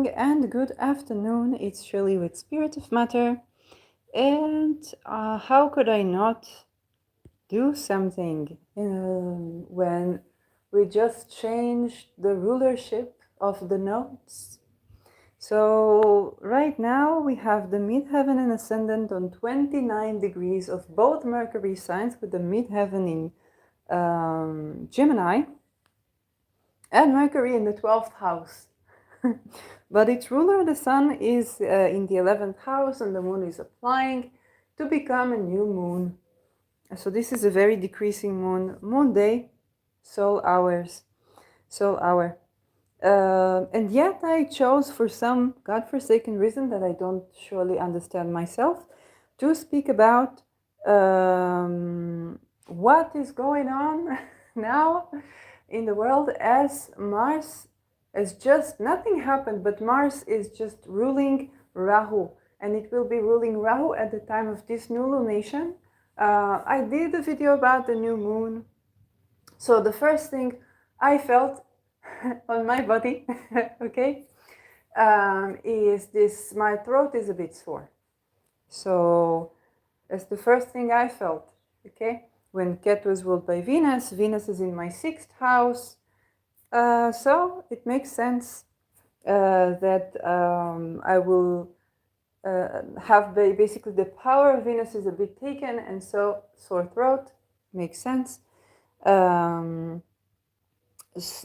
morning and good afternoon. It's Shirley with Spirit of Matter. And how could I not do something when we just changed the rulership of the nodes? So right now we have the midheaven and ascendant on 29 degrees of both Mercury signs, with the midheaven in Gemini and Mercury in the 12th house. But its ruler, the sun, is in the 11th house, and the moon is applying to become a new moon. So this is a very decreasing moon. Moon day, soul hours, soul hour. And yet I chose, for some godforsaken reason that I don't surely understand myself, to speak about what is going on now in the world, as Mars has just, nothing happened, but Mars is just ruling Rahu, and it will be ruling Rahu at the time of this new lunation. I did a video about the new moon. So the first thing I felt on my body, okay, is this: my throat is a bit sore. So that's the first thing I felt, okay? When Ketu is ruled by Venus, Venus is in my 6th house. So it makes sense that I will have basically the power of Venus is a bit taken, and so sore throat makes sense.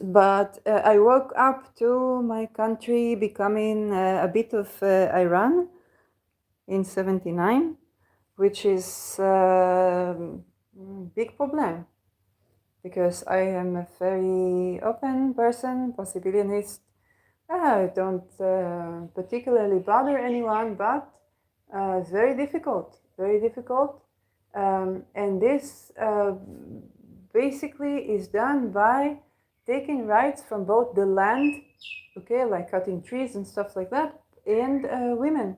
But I woke up to my country becoming a bit of Iran in 79, which is a big problem, because I am a very open person, possibilionist. I don't particularly bother anyone, but it's very difficult, very difficult. And this basically is done by taking rights from both the land, okay, like cutting trees and stuff like that, and women.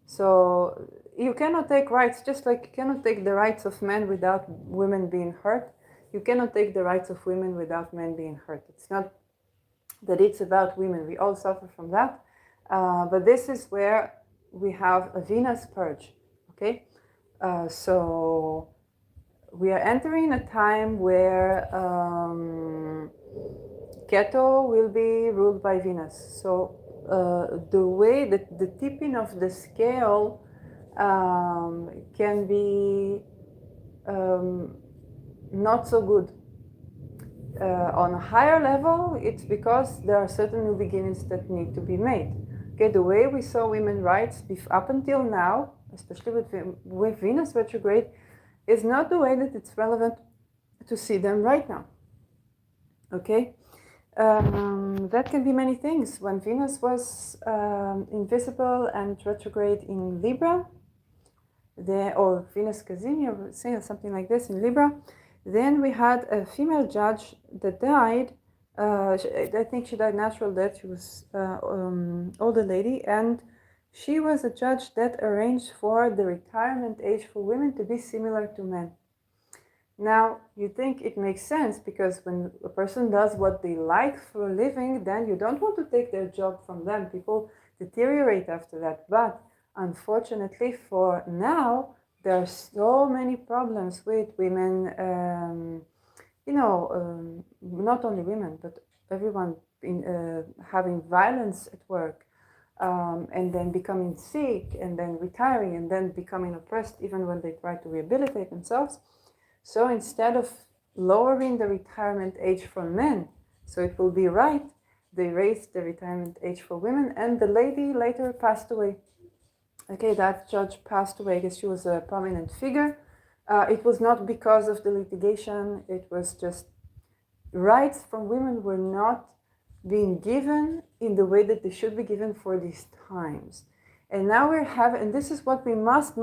So you cannot take rights, just like you cannot take the rights of men without women being hurt. You cannot take the rights of women without men being hurt. It's not that it's about women. We all suffer from that. But this is where we have a Venus purge, okay? So we are entering a time where Ketu will be ruled by Venus. So the way that the tipping of the scale can be not so good. On a higher level, it's because there are certain new beginnings that need to be made. Okay, the way we saw women's rights up until now, especially with Venus retrograde, is not the way that it's relevant to see them right now. Okay, that can be many things. When Venus was invisible and retrograde in Libra, or Venus Casini, or something like this in Libra, then we had a female judge that died. I think she died natural death. She was older lady, and she was a judge that arranged for the retirement age for women to be similar to men. Now, you think it makes sense, because when a person does what they like for a living, then you don't want to take their job from them. People deteriorate after that. But unfortunately for now, there are so many problems with women, not only women, but everyone having violence at work, and then becoming sick, and then retiring, and then becoming oppressed even when they try to rehabilitate themselves. So instead of lowering the retirement age for men, so it will be right, they raised the retirement age for women, and the lady later passed away. Okay, that judge passed away because she was a prominent figure. It was not because of the litigation, it was just rights from women were not being given in the way that they should be given for these times. And now we're having, and this is what we must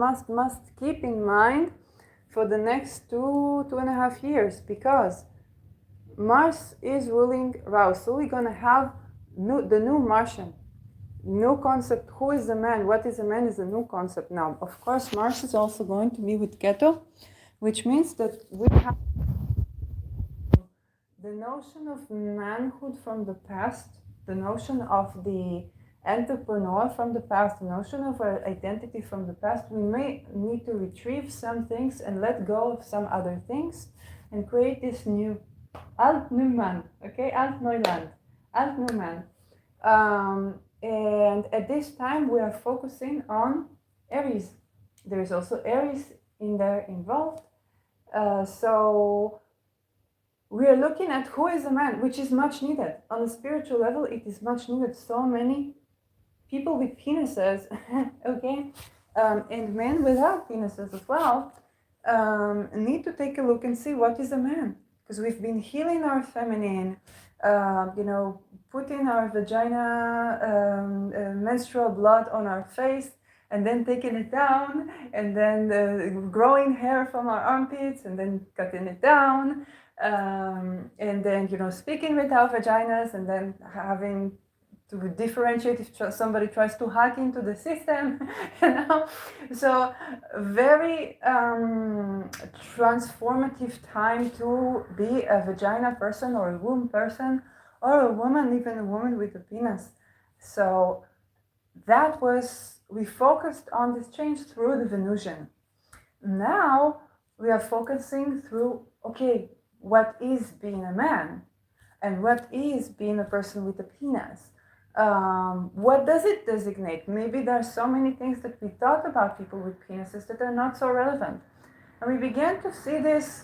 keep in mind for the next 2.5 years, because Mars is ruling Rahu. So we're going to have the new Martian. New concept. Who is the man? What is a man is a new concept now. Of course, Mars is also going to be with Ketu, which means that we have the notion of manhood from the past the notion of the entrepreneur from the past, the notion of our identity from the past, we may need to retrieve some things and let go of some other things and create this new Alt-Neumann, okay, Alt-Neuland, Alt-Neumann. And at this time we are focusing on Aries. There is also Aries in there involved. So we are looking at who is a man, which is much needed. On a spiritual level, it is much needed. So many people with penises, okay, and men without penises as well, need to take a look and see what is a man. Because we've been healing our feminine, putting our vagina, menstrual blood on our face, and then taking it down, and then growing hair from our armpits, and then cutting it down, and then speaking with our vaginas, and then having to differentiate if somebody tries to hack into the system, So very transformative time to be a vagina person or a womb person, or a woman, even a woman with a penis. So that was, we focused on this change through the Venusian. Now we are focusing through, okay, what is being a man? And what is being a person with a penis? What does it designate? Maybe there are so many things that we thought about people with penises that are not so relevant. And we began to see this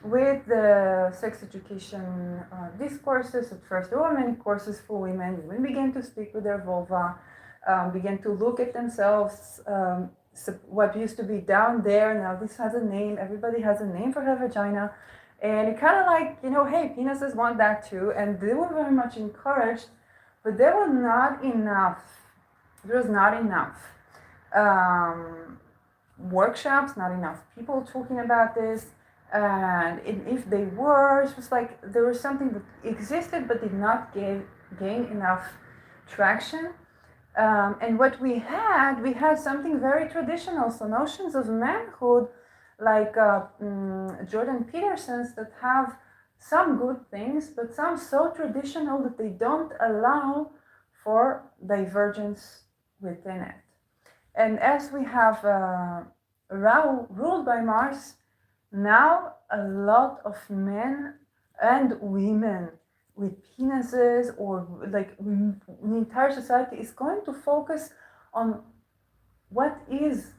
with the sex education discourses. At first, there were many courses for women. Women began to speak with their vulva, began to look at themselves. What used to be down there, now this has a name. Everybody has a name for her vagina. And it kind of like, hey, penises want that too. And they were very much encouraged. But there was not enough. There was not enough workshops, not enough people talking about this. And if they were, it was like there was something that existed but did not gain enough traction. And what we had something very traditional. So notions of manhood, like Jordan Peterson's, that have some good things, but some so traditional that they don't allow for divergence within it. And as we have Rahu ruled by Mars, now a lot of men and women with penises, or like the entire society, is going to focus on what is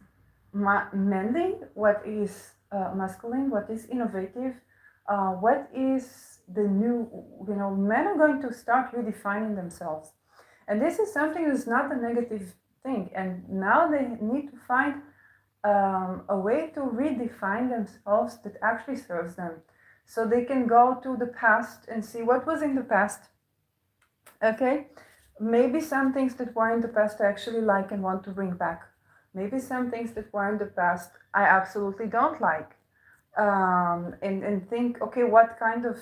manly, what is masculine, what is innovative, what is the new, men are going to start redefining themselves. And this is something that's not a negative thing. And now they need to find a way to redefine themselves that actually serves them. So they can go to the past and see what was in the past. Okay? Maybe some things that were in the past I actually like and want to bring back. Maybe some things that were in the past I absolutely don't like. And think, okay, what kind of,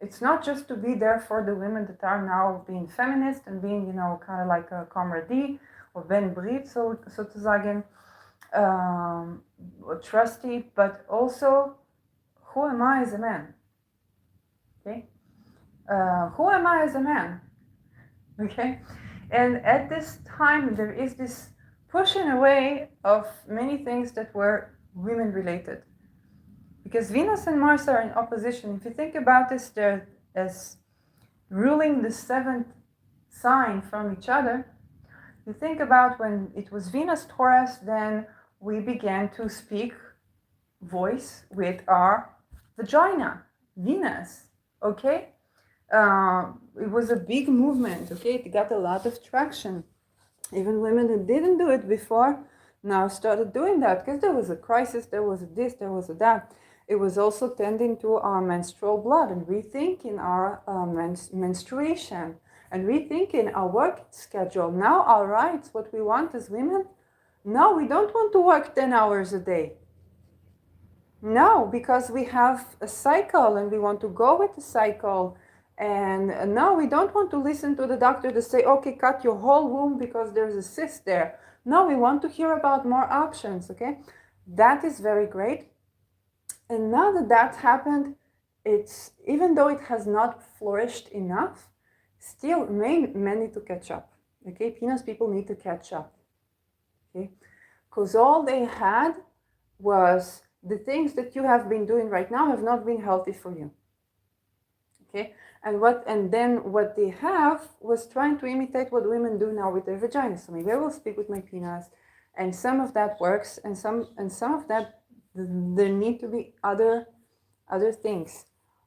it's not just to be there for the women that are now being feminist and being, kind of like a comrade or Ben Brit, sozusagen, trusty, but also, who am I as a man? Okay? Who am I as a man? Okay? And at this time, there is this pushing away of many things that were women related. Because Venus and Mars are in opposition. If you think about this, they're as ruling the seventh sign from each other. You think about when it was Venus Taurus, then we began to speak voice with our vagina, Venus, okay? It was a big movement, okay? It got a lot of traction. Even women that didn't do it before now started doing that, because there was a crisis, there was a this, there was a that. It was also tending to our menstrual blood and rethinking our menstruation and rethinking our work schedule. Now our rights, what we want as women, no, we don't want to work 10 hours a day. No, because we have a cycle and we want to go with the cycle. And no, we don't want to listen to the doctor to say, okay, cut your whole womb because there's a cyst there. No, we want to hear about more options, okay? That is very great. And now that that's happened, it's, even though it has not flourished enough, still men need to catch up. Okay, penis people need to catch up. Okay, because all they had was the things that you have been doing right now have not been healthy for you. Okay, and then what they have was trying to imitate what women do now with their vaginas. So maybe I will speak with my penis, and some of that works, and some of that there need to be other things,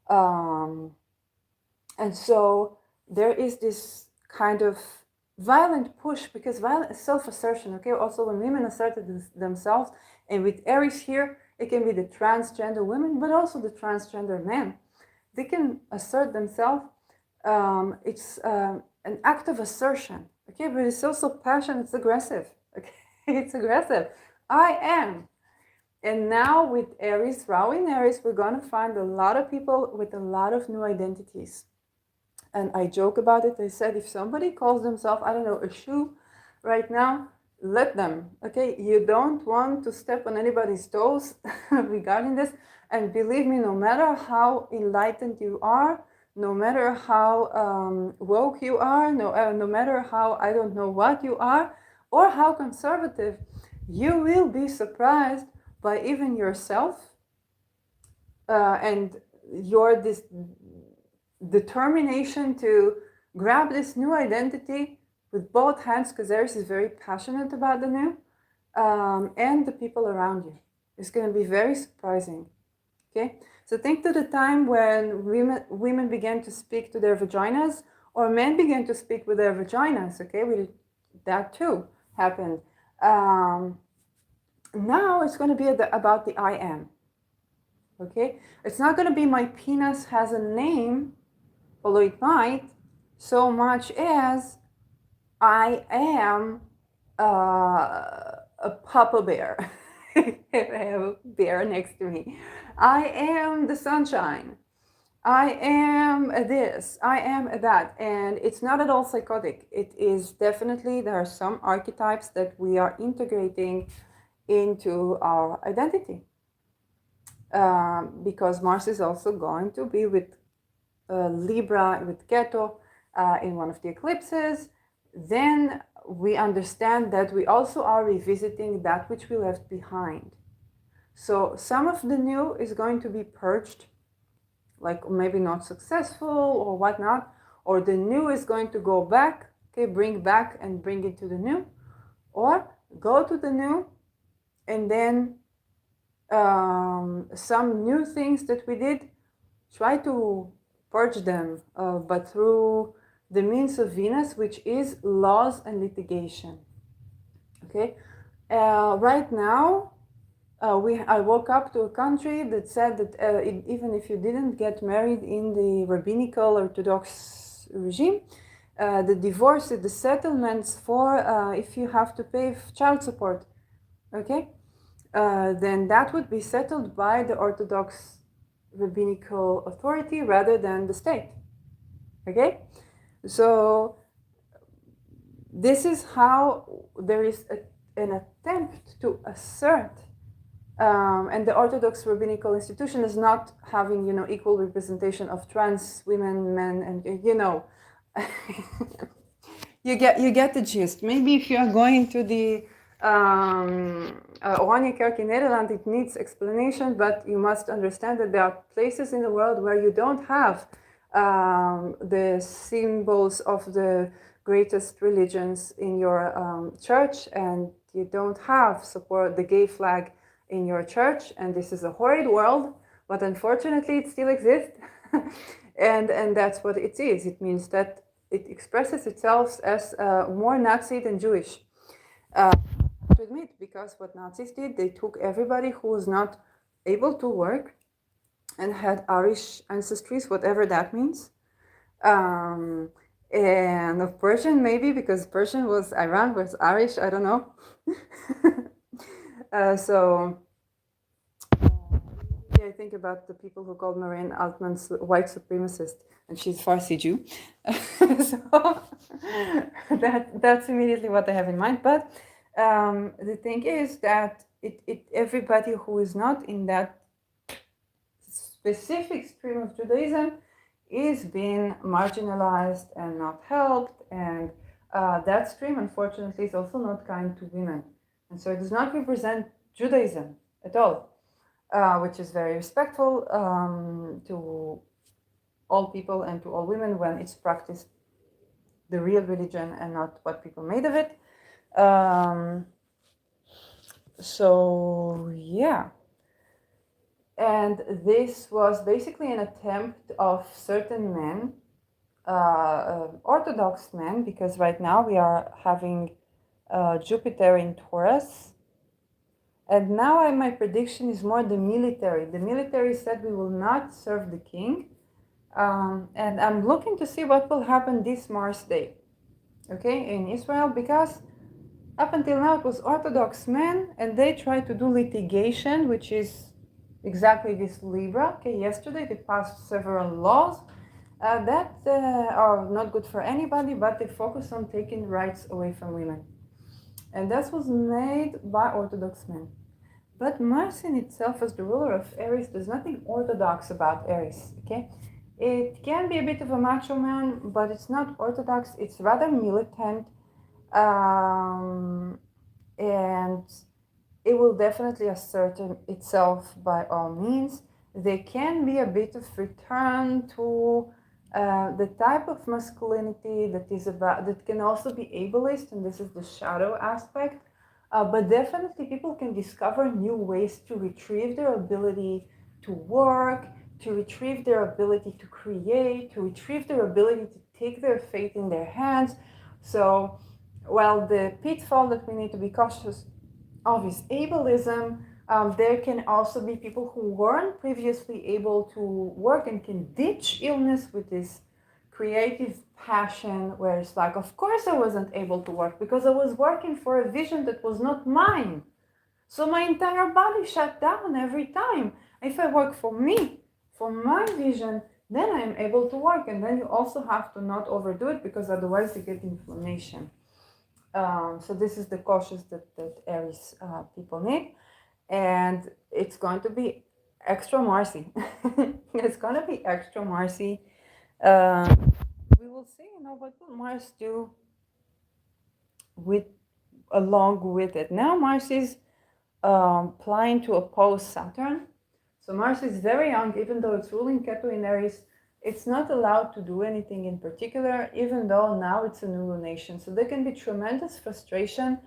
and so there is this kind of violent push, because violent self-assertion. Okay, also when women asserted themselves, and with Aries here, it can be the transgender women, but also the transgender men. They can assert themselves. It's an act of assertion, okay, but it's also passion. It's aggressive. Okay, it's aggressive. I am. And now with Aries, Rahu in Aries, we're going to find a lot of people with a lot of new identities. And I joke about it. I said, if somebody calls themselves, I don't know, a shoe right now, let them. Okay, you don't want to step on anybody's toes regarding this. And believe me, no matter how enlightened you are, no matter how woke you are, no matter how I don't know what you are, or how conservative, you will be surprised by even yourself and your determination to grab this new identity with both hands, because Aries is very passionate about the new, and the people around you. It's going to be very surprising. Okay, so think to the time when women began to speak to their vaginas, or men began to speak with their vaginas. Okay, that too happened. Now it's going to be about the I am. Okay, it's not going to be my penis has a name, although it might, so much as I am a Papa Bear. I have a bear next to me. I am the sunshine. I am this. I am that. And it's not at all psychotic. It is definitely, there are some archetypes that we are integrating into our identity. Because Mars is also going to be with Libra, with Keto in one of the eclipses. Then we understand that we also are revisiting that which we left behind. So some of the new is going to be purged, like maybe not successful or whatnot, or the new is going to go back, okay, bring back and bring it to the new, or go to the new and then some new things that we did, try to purge them, but through the means of Venus, which is laws and litigation. Okay, right now, I woke up to a country that said that even if you didn't get married in the rabbinical Orthodox regime, the divorce, the settlements for if you have to pay child support, okay, then that would be settled by the Orthodox rabbinical authority rather than the state. Okay, so this is how there is an attempt to assert, and the Orthodox rabbinical institution is not having, equal representation of trans women, men, and you get the gist. Maybe if you are going to the Oranje Kerk in Nederland, it needs explanation, but you must understand that there are places in the world where you don't have the symbols of the greatest religions in your church, and you don't have support the gay flag in your church, and this is a horrid world, but unfortunately it still exists. and that's what it is. It means that it expresses itself as more Nazi than Jewish. To admit, because what Nazis did, they took everybody who was not able to work and had Irish ancestries, whatever that means, and of Persian maybe, because Iran was Irish, I don't know. So I think about the people who called Marianne Altman white supremacist, and she's Farsi Jew. So that's immediately what I have in mind. But the thing is that everybody who is not in that specific stream of Judaism is being marginalized and not helped, and that stream, unfortunately, is also not kind to women. And so it does not represent Judaism at all, which is very respectful to all people and to all women when it's practiced the real religion and not what people made of it. So yeah, and this was basically an attempt of certain men, Orthodox men, because right now we are having Jupiter in Taurus, and now my prediction is more the military. The military said we will not serve the king, and I'm looking to see what will happen this Mars Day, okay, in Israel, because up until now it was Orthodox men, and they tried to do litigation, which is exactly this Libra. Okay, yesterday they passed several laws that are not good for anybody, but they focus on taking rights away from women. And that was made by Orthodox men. But Mars in itself, as the ruler of Aries, there's nothing orthodox about Aries, okay? It can be a bit of a macho man, but it's not orthodox. It's rather militant, and it will definitely assert itself by all means. There can be a bit of return to the type of masculinity that can also be ableist, and this is the shadow aspect. But definitely people can discover new ways to retrieve their ability to work, to retrieve their ability to create, to retrieve their ability to take their fate in their hands. So while the pitfall that we need to be cautious of is ableism, there can also be people who weren't previously able to work and can ditch illness with this creative passion, where it's like, of course I wasn't able to work because I was working for a vision that was not mine. So my entire body shut down every time. If I work for me, for my vision, then I'm able to work. And then you also have to not overdo it, because otherwise you get inflammation. So this is the cautious that Aries people need. And it's going to be extra Marsy. It's going to be extra Marsy. We will see, what will Mars do along with it. Now Mars is planning to oppose Saturn. So Mars is very young, even though it's ruling Ketu in Aries. It's not allowed to do anything in particular, even though now it's a new lunation. So there can be tremendous frustration,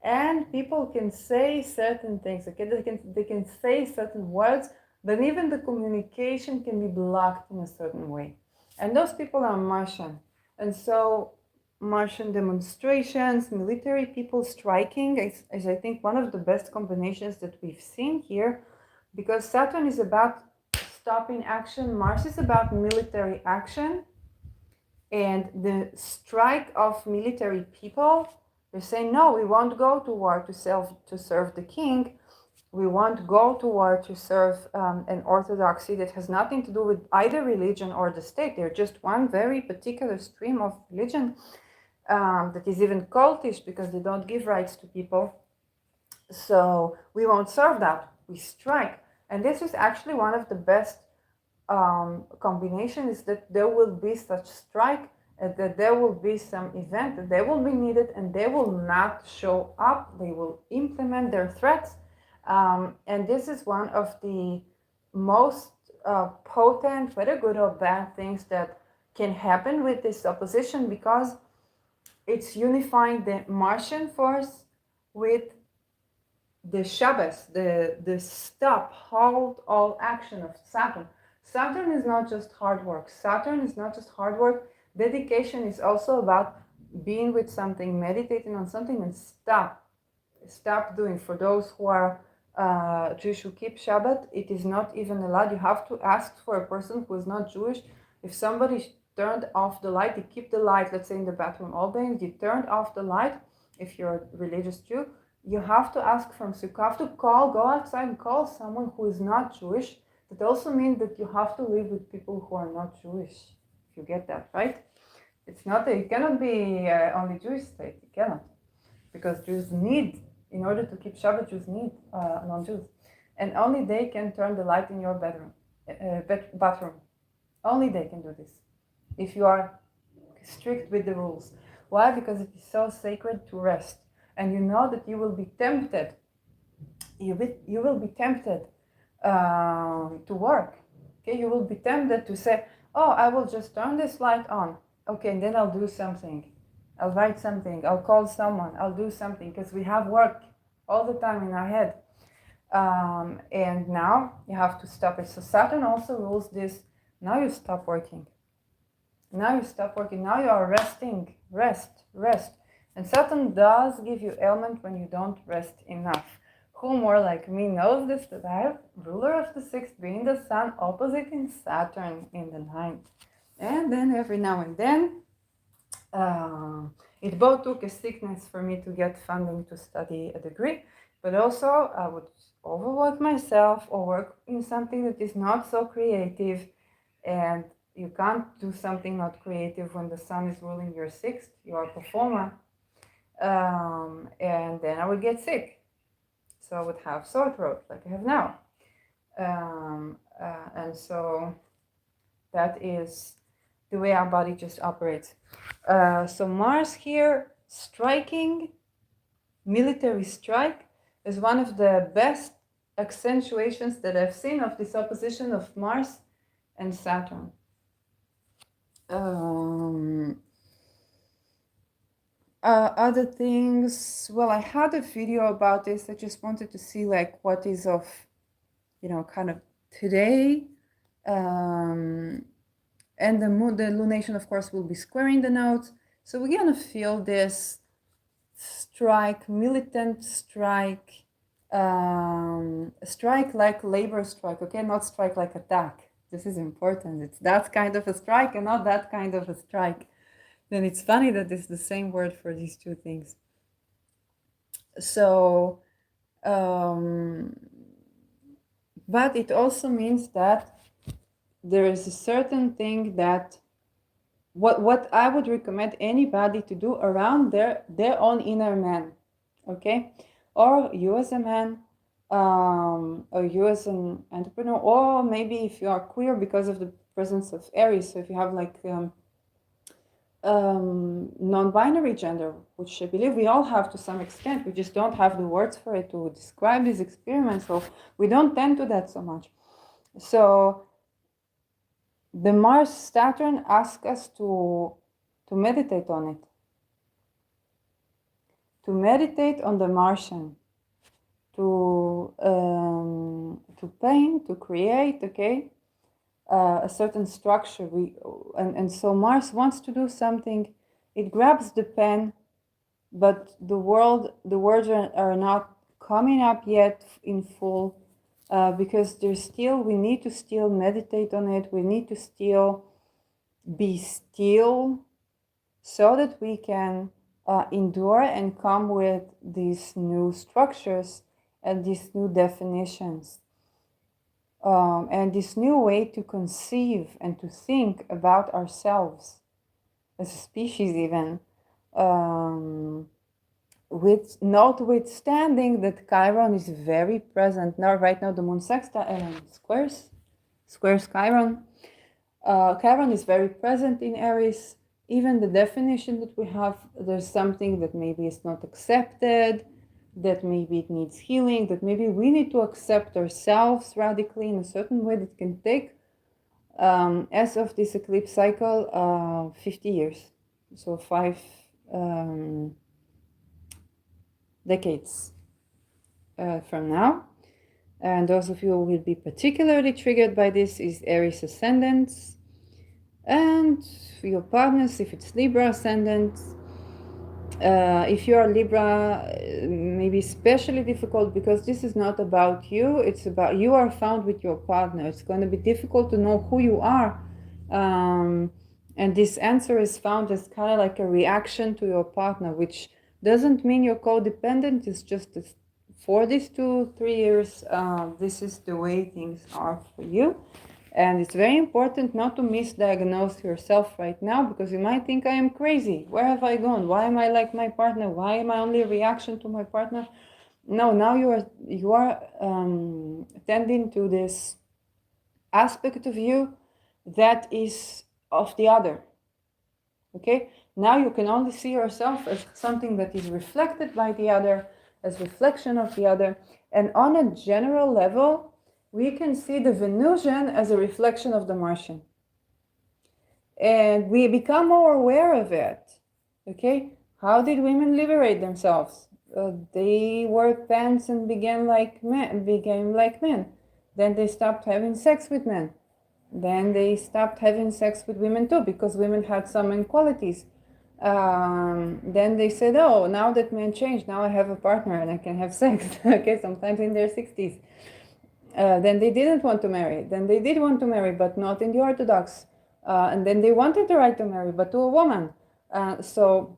and people can say certain things. Okay? They can say certain words, but even the communication can be blocked in a certain way. And those people are Martian. And so Martian demonstrations, military people striking is I think one of the best combinations that we've seen here, because Saturn is about stopping action, Mars is about military action, and the strike of military people, they're saying, no, we won't go to war to serve the king. We won't go to war to serve an orthodoxy that has nothing to do with either religion or the state. They're just one very particular stream of religion that is even cultish, because they don't give rights to people. So we won't serve that. We strike. And this is actually one of the best combinations, that there will be such strike, that there will be some event, that they will be needed, and they will not show up. They will implement their threats. And this is one of the most potent, whether good or bad, things that can happen with this opposition, because it's unifying the Martian force with the Shabbos, the stop, halt all action of Saturn. Saturn is not just hard work. Saturn is not just hard work. Dedication is also about being with something, meditating on something, and stop doing. For those who are Jewish who keep Shabbat, it is not even allowed. You have to ask for a person who is not Jewish. If somebody turned off the light, you keep the light, let's say in the bathroom all day, you turned off the light, if you're a religious Jew, you have to ask from, so you have to go outside and call someone who is not Jewish. That also means that you have to live with people who are not Jewish, if you get that, right? It's not, it cannot be only Jewish state, it cannot. Because Jews need, in order to keep Shabbat, Jews need non-Jews. And only they can turn the light in your bathroom. Only they can do this. If you are strict with the rules. Why? Because it is so sacred to rest. And you know that you will be tempted. You will be tempted to work. Okay, you will be tempted to say, oh, I will just turn this light on. Okay, and then I'll do something. I'll write something. I'll call someone. I'll do something, because we have work all the time in our head. And now you have to stop it. So Saturn also rules this. Now you stop working. Now you stop working. Now you are resting. Rest. And Saturn does give you ailment when you don't rest enough. Who more like me knows this, that I have ruler of the sixth being the Sun opposite in Saturn in the ninth. And then every now and then, it both took a sickness for me to get funding to study a degree, but also I would overwork myself or work in something that is not so creative, and you can't do something not creative when the Sun is ruling your sixth. You are a performer, and then I would get sick. So I would have sore throat like I have now. And so that is the way our body just operates. So Mars here, striking, military strike, is one of the best accentuations that I've seen of this opposition of Mars and Saturn. Other things, well, I had a video about this. I just wanted to see like what is of, kind of today. And the lunation, of course, will be squaring the nodes. So we're gonna feel this strike, militant strike, strike like labor strike, okay? Not strike like attack. This is important. It's that kind of a strike and not that kind of a strike. Then it's funny that it's the same word for these two things. So, but it also means that there is a certain thing that what I would recommend anybody to do around their own inner man, okay? Or you as a man, or you as an entrepreneur, or maybe if you are queer because of the presence of Aries. So if you have like non-binary gender, which I believe we all have to some extent, we just don't have the words for it to describe these experiments, so we don't tend to that so much. So the Mars Saturn asks us to meditate on it, to meditate on the Martian, to paint, to create, okay, a certain structure. And so Mars wants to do something. It grabs the pen, but the words are not coming up yet in full, because we need to still meditate on it. We need to still be still so that we can endure and come with these new structures and these new definitions. And this new way to conceive and to think about ourselves as a species, even, with notwithstanding that Chiron is very present now. Right now, the Moon squares Chiron. Chiron is very present in Aries. Even the definition that we have, there's something that maybe is not accepted, that maybe it needs healing, that maybe we need to accept ourselves radically in a certain way that can take, as of this eclipse cycle, 50 years. So 5 decades from now. And those of you who will be particularly triggered by this is Aries ascendants, and for your partners, if it's Libra ascendants. If you are Libra, maybe especially difficult, because this is not about you, it's about you are found with your partner. It's going to be difficult to know who you are, and this answer is found as kind of like a reaction to your partner, which doesn't mean you're codependent. It's just for these 2-3 years, this is the way things are for you. And it's very important not to misdiagnose yourself right now, because you might think I am crazy. Where have I gone? Why am I like my partner? Why am I only a reaction to my partner? No, now you are tending to this aspect of you that is of the other. Okay, now you can only see yourself as something that is reflected by the other, as reflection of the other. And on a general level, we can see the Venusian as a reflection of the Martian. And we become more aware of it. Okay, how did women liberate themselves? They wore pants and became like men. Then they stopped having sex with men. Then they stopped having sex with women too, because women had some inequalities. Then they said, oh, now that men changed, now I have a partner and I can have sex. Okay, sometimes in their 60s. Then they didn't want to marry. Then they did want to marry, but not in the Orthodox. And then they wanted the right to marry, but to a woman. So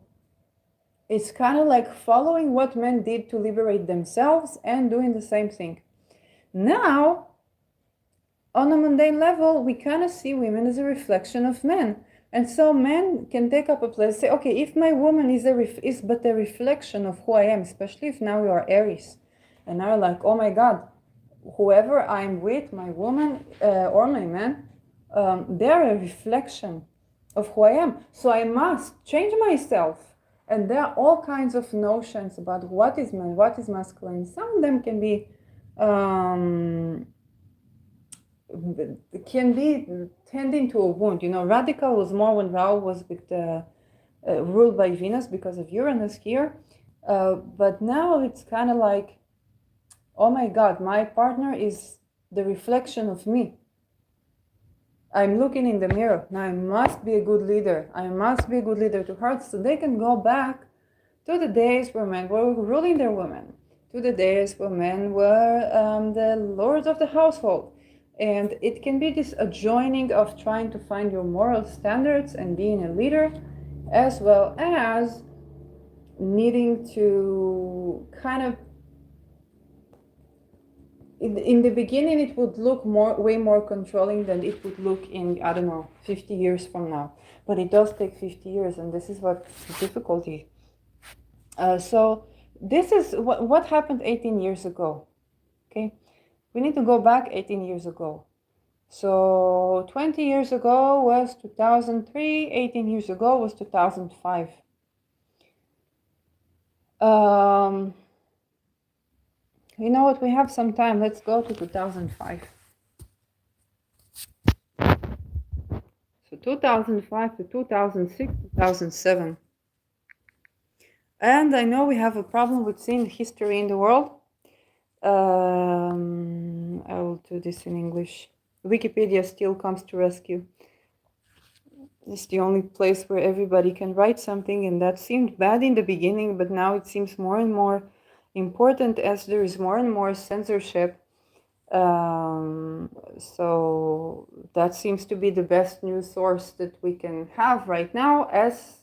it's kind of like following what men did to liberate themselves and doing the same thing. Now, on a mundane level, we kind of see women as a reflection of men. And so men can take up a place, say, okay, if my woman is but a reflection of who I am, especially if now you are Aries, and now you're like, oh my God, whoever I'm with, my woman or my man, they're a reflection of who I am. So I must change myself. And there are all kinds of notions about what is man, what is masculine. Some of them can be tending to a wound. Radical was more when Rahu was with ruled by Venus because of Uranus here. But now it's kind of like, oh my God, my partner is the reflection of me. I'm looking in the mirror. Now I must be a good leader. I must be a good leader to her, so they can go back to the days where men were ruling their women, to the days where men were the lords of the household. And it can be this adjoining of trying to find your moral standards and being a leader, as well as needing to kind of, in the beginning, it would look way more controlling than it would look in, I don't know, 50 years from now. But it does take 50 years, and this is what's the difficulty. So this is what happened 18 years ago. Okay, we need to go back 18 years ago. So 20 years ago was 2003, 18 years ago was 2005. You know what, we have some time. Let's go to 2005. So 2005 to 2006, 2007. And I know we have a problem with seeing history in the world. I will do this in English. Wikipedia still comes to rescue. It's the only place where everybody can write something, and that seemed bad in the beginning, but now it seems more and more important as there is more and more censorship. So that seems to be the best news source that we can have right now, as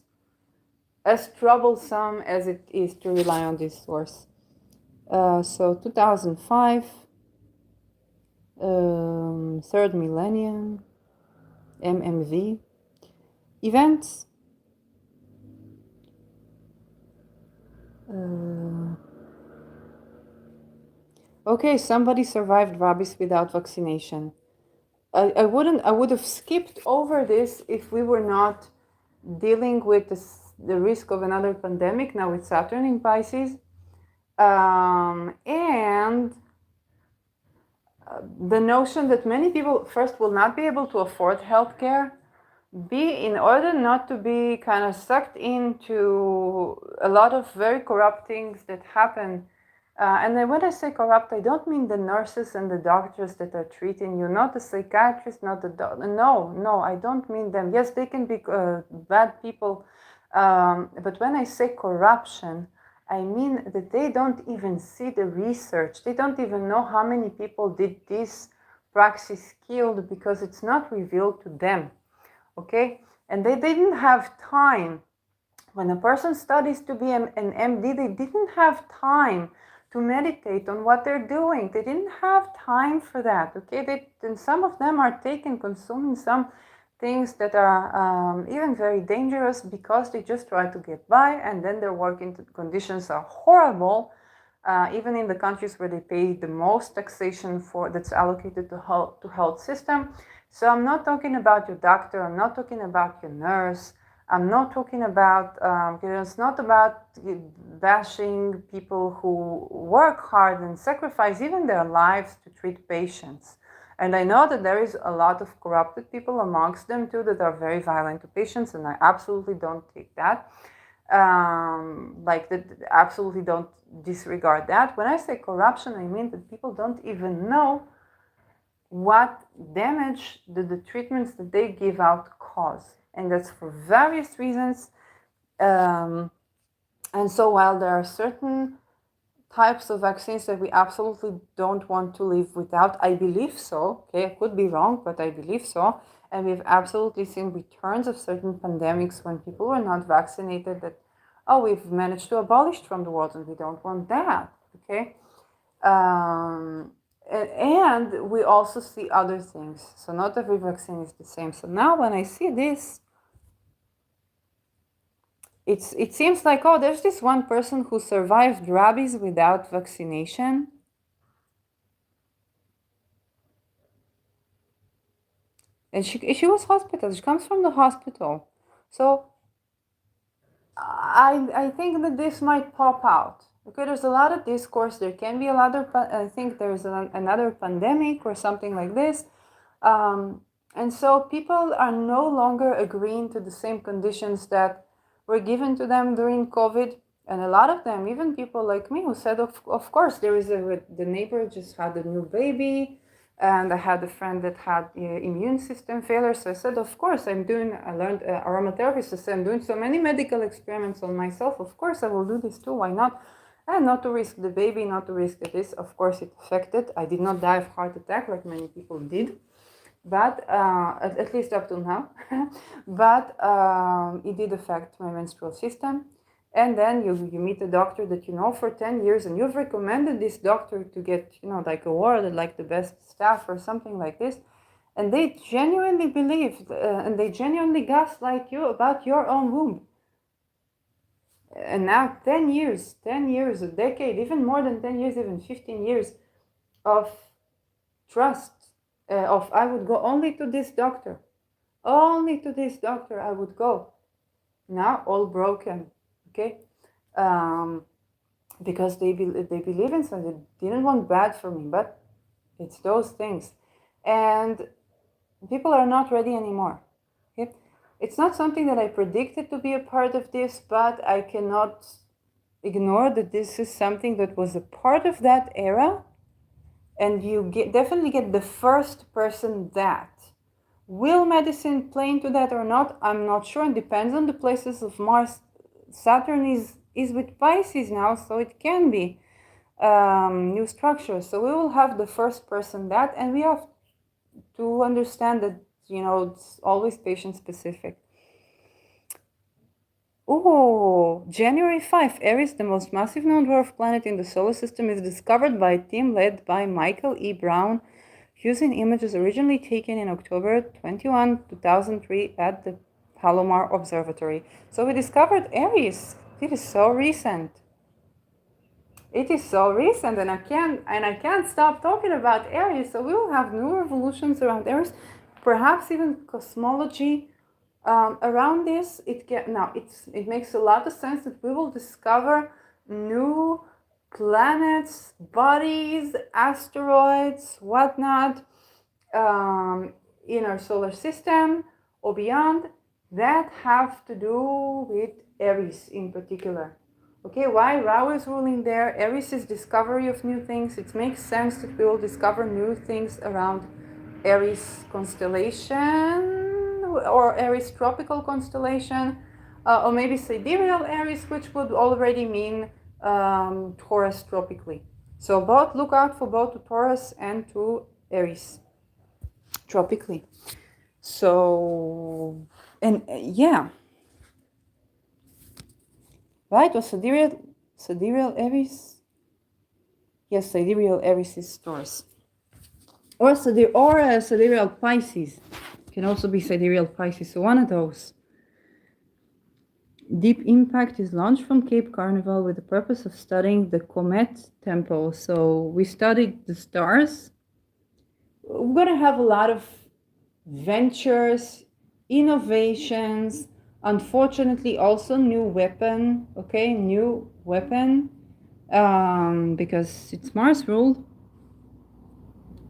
troublesome as it is to rely on this source. So 2005, third millennium, MMV, events. Okay, somebody survived rabies without vaccination. I would have skipped over this if we were not dealing with the risk of another pandemic now with Saturn in Pisces. And the notion that many people first will not be able to afford healthcare, in order not to be kind of sucked into a lot of very corrupt things that happen. And then when I say corrupt, I don't mean the nurses and the doctors that are treating you, not the psychiatrists, not the no, I don't mean them. Yes, they can be bad people, but when I say corruption, I mean that they don't even see the research. They don't even know how many people did this praxis killed, because it's not revealed to them. Okay, and they didn't have time. When a person studies to be an MD, they didn't have time to meditate on what they're doing. They didn't have time for that. Okay, and some of them are consuming some things that are even very dangerous, because they just try to get by, and then their working conditions are horrible. Even in the countries where they pay the most taxation that's allocated to health system, So I'm not talking about your doctor, I'm not talking about your nurse, I'm not talking about, it's not about bashing people who work hard and sacrifice even their lives to treat patients. And I know that there is a lot of corrupted people amongst them too that are very violent to patients, and I absolutely don't take that. Absolutely don't disregard that. When I say corruption, I mean that people don't even know what damage the treatments that they give out cause. And that's for various reasons. And so while there are certain types of vaccines that we absolutely don't want to live without, I believe so, okay, I could be wrong, but I believe so. And we've absolutely seen returns of certain pandemics when people were not vaccinated that, oh, we've managed to abolish from the world, and we don't want that, okay? And we also see other things. So not every vaccine is the same. So now when I see this, it seems like, oh, there's this one person who survived rabies without vaccination. And she was hospitalized. She comes from the hospital. So I think that this might pop out. Okay, there's a lot of discourse. There can be a lot of, I think there's another pandemic or something like this. And so people are no longer agreeing to the same conditions that were given to them during COVID. And a lot of them, even people like me, who said, of course, the neighbor just had a new baby. And I had a friend that had immune system failure. So I said, of course, I learned aromatherapy. So I said, I'm doing so many medical experiments on myself. Of course, I will do this too. Why not? And not to risk the baby, not to risk this. Of course, it affected. I did not die of heart attack like many people did, but at least up to now. But it did affect my menstrual system. And then you meet a doctor that you know for 10 years, and you've recommended this doctor to get, like awarded like the best staff or something like this. And they genuinely believe and they genuinely gaslight you about your own womb. And now 10 years, a decade, even more than 10 years, even 15 years of trust, of I would go only to this doctor. Only to this doctor I would go. Now all broken. Okay, because they believe in something. They didn't want bad for me, but it's those things, and people are not ready anymore. Okay, it's not something that I predicted to be a part of this, but I cannot ignore that this is something that was a part of that era, and you definitely get the first person that. Will medicine play into that or not? I'm not sure. It depends on the places of Mars. Saturn is with Pisces now, so it can be new structures. So we will have the first person that, and we have to understand that, it's always patient specific. Oh, January 5, Aries, the most massive known dwarf planet in the solar system, is discovered by a team led by Michael E. Brown, using images originally taken in October 21, 2003 at the Palomar Observatory. So we discovered Aries. It is so recent. It is so recent, and I can't stop talking about Aries. So we will have new revolutions around Aries, perhaps even cosmology around this. It makes a lot of sense that we will discover new planets, bodies, asteroids, whatnot, in our solar system or beyond, that have to do with Aries in particular. Okay, why Rahu is ruling there? Aries is discovery of new things. It makes sense that we will discover new things around Aries constellation or Aries tropical constellation, or maybe sidereal Aries, which would already mean Taurus tropically. So both, look out for both to Taurus and to Aries tropically. So, and yeah, right? Was sidereal Aries? Yes, sidereal Aries is Taurus, or sidereal Pisces can also be sidereal Pisces. So one of those. Deep Impact is launched from Cape Carnival with the purpose of studying the Comet Temple. So we studied the stars. We're going to have a lot of ventures, innovations, unfortunately also new weapon, okay, new weapon, because it's Mars ruled,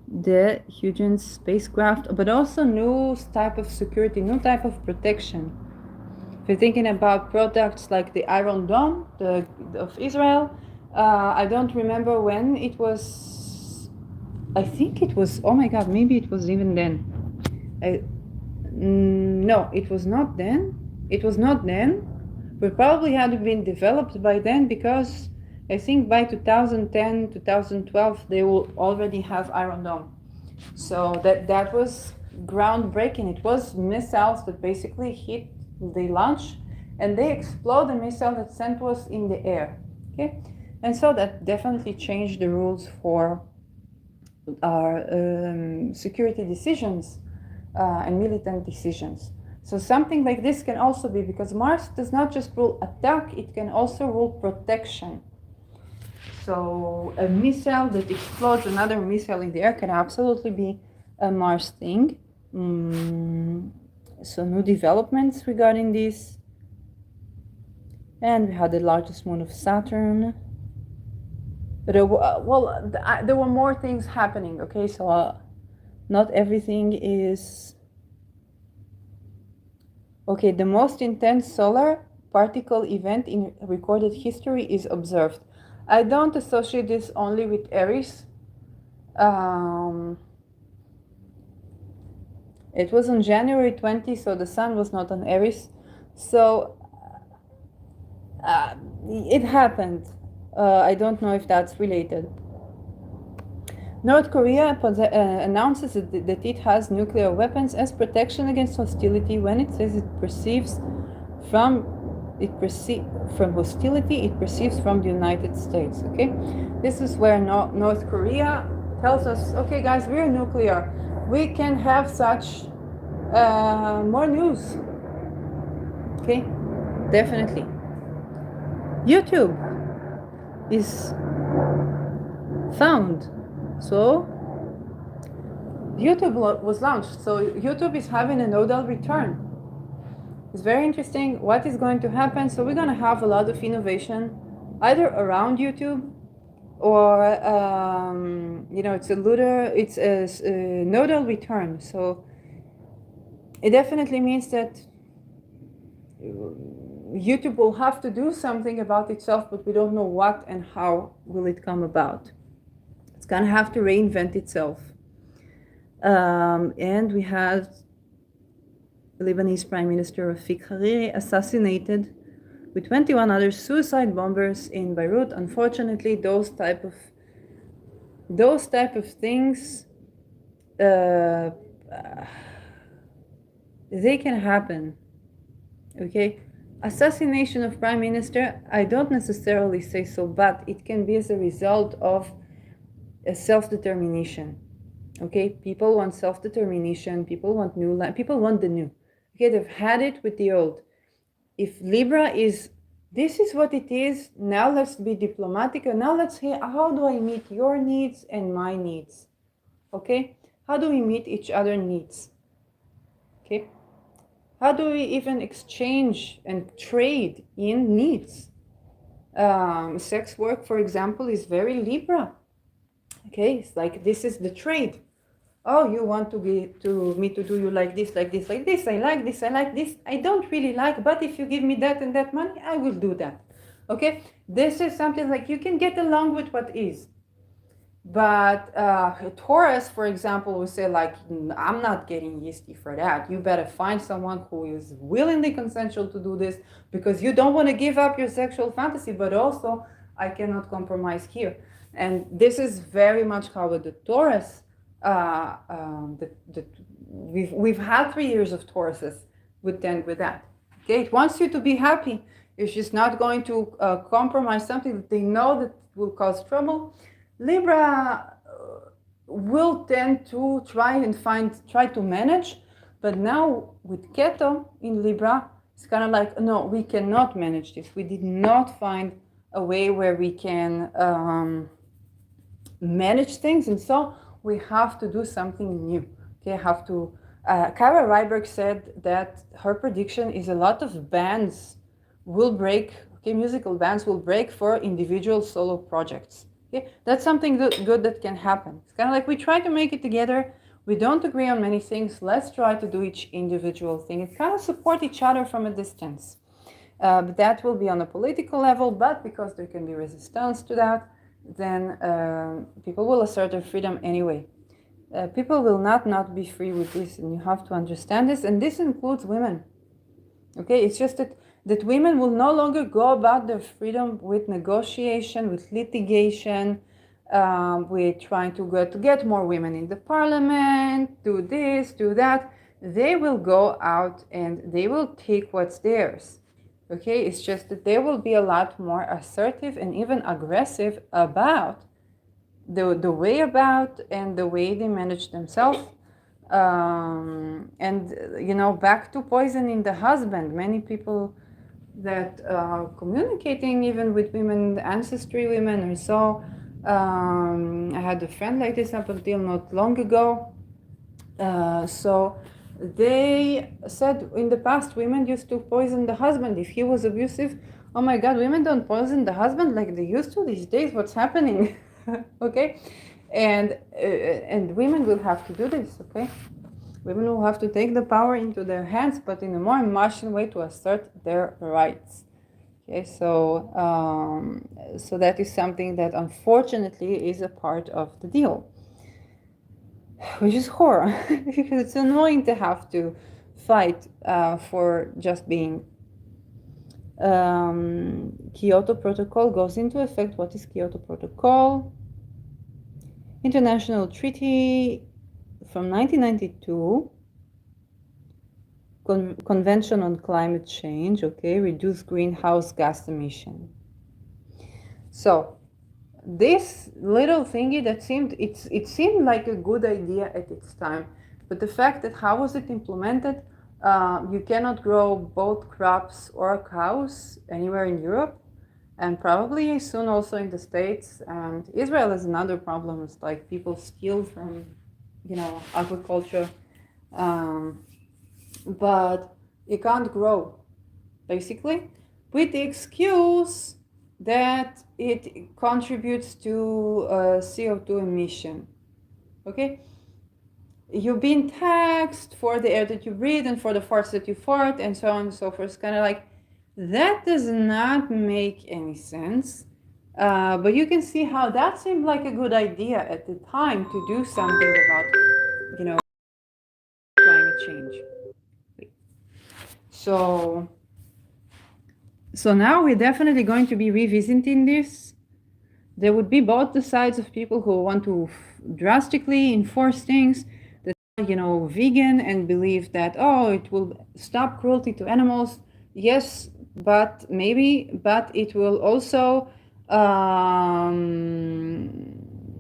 the Huygens spacecraft, but also new type of security, new type of protection. If you're thinking about products like the Iron Dome of Israel, I don't remember when it was. I think it was, oh my god, maybe it was even then. No, it was not then. It was not then. But probably had been developed by then, because I think by 2010, 2012, they will already have Iron Dome. So that was groundbreaking. It was missiles that basically hit the launch, and they explode the missile that sent was in the air. Okay, and so that definitely changed the rules for our security decisions and militant decisions. So something like this can also be, because Mars does not just rule attack, it can also rule protection. So a missile that explodes another missile in the air can absolutely be a Mars thing. So new developments regarding this. And we had the largest moon of Saturn. But there were more things happening, okay? So not everything is... Okay, the most intense solar particle event in recorded history is observed. I don't associate this only with Aries. It was on January 20, so the sun was not on Aries. So it happened. I don't know if that's related. North Korea announces that it has nuclear weapons as protection against hostility when it says it perceives from hostility it perceives from the United States. Okay, this is where North Korea tells us, okay guys, we're nuclear, we can have such more news. Okay, definitely. YouTube is found. So YouTube was launched. So YouTube is having a nodal return. It's very interesting what is going to happen. So we're going to have a lot of innovation either around YouTube or, it's a nodal return. So it definitely means that YouTube will have to do something about itself, but we don't know what and how will it come about. It's going to have to reinvent itself. And we had Lebanese Prime Minister Rafik Hariri assassinated with 21 other suicide bombers in Beirut. Unfortunately, those type of things, they can happen. Okay, assassination of Prime Minister, I don't necessarily say so, but it can be as a result of a self-determination. Okay, people want self-determination, people want new life, people want the new. Okay, they've had it with the old. If Libra is, this is what it is, now let's be diplomatic, and now let's say, how do I meet your needs and my needs? Okay, how do we meet each other's needs? Okay, how do we even exchange and trade in needs? Sex work, for example, is very Libra. Okay, it's like, this is the trade. Oh, you want me to do you like this, like this, like this. I like this, I like this. I don't really like, but if you give me that and that money, I will do that. Okay, this is something like you can get along with what is. But Taurus, for example, will say like, I'm not getting yeasty for that. You better find someone who is willingly consensual to do this, because you don't want to give up your sexual fantasy, but also I cannot compromise here. And this is very much how the Taurus, we've had 3 years of Tauruses with that. Okay, it wants you to be happy. It's just not going to compromise something that they know that will cause trouble. Libra will tend to try to manage, but now with Keto in Libra, it's kind of like, no, we cannot manage this. We did not find a way where we can manage things, and so we have to do something new. Okay, have to Kara Ryberg said that her prediction is a lot of bands will break, okay, musical bands will break for individual solo projects. Okay? That's something good that can happen. It's kind of like we try to make it together. We don't agree on many things. Let's try to do each individual thing and kind of support each other from a distance. But that will be on a political level, but because there can be resistance to that, then people will assert their freedom anyway. People will not be free with this, and you have to understand this, and this includes women. Okay, it's just that women will no longer go about their freedom with negotiation, with litigation, with trying to get more women in the parliament, do this, do that. They will go out and they will take what's theirs. Okay, it's just that they will be a lot more assertive and even aggressive about the way about and the way they manage themselves. And back to poisoning the husband. Many people that communicating even with women, ancestry women or so. I had a friend like this up until not long ago. So they said in the past women used to poison the husband if he was abusive. Oh my God, women don't poison the husband like they used to these days. What's happening? Okay, and women will have to do this. Okay, women will have to take the power into their hands, but in a more emotional way to assert their rights. Okay, so that is something that unfortunately is a part of the deal, which is horror because it's annoying to have to fight for just being. Kyoto Protocol goes into effect. What is Kyoto Protocol? International treaty from 1992, Convention on Climate Change, okay, reduce greenhouse gas emission. So this little thingy that it seemed like a good idea at its time, but the fact that how was it implemented? You cannot grow both crops or cows anywhere in Europe, and probably soon also in the States. And Israel has another problem. It's like people steal from, agriculture, but you can't grow, basically, with the excuse that it contributes to CO2 emission. Okay? You've been taxed for the air that you breathe and for the farts that you fart and so on and so forth. It's kind of like, that does not make any sense. But you can see how that seemed like a good idea at the time to do something about, climate change. So now we're definitely going to be revisiting this. There would be both the sides of people who want to drastically enforce things, that are, vegan and believe that, it will stop cruelty to animals. Yes, but it will also,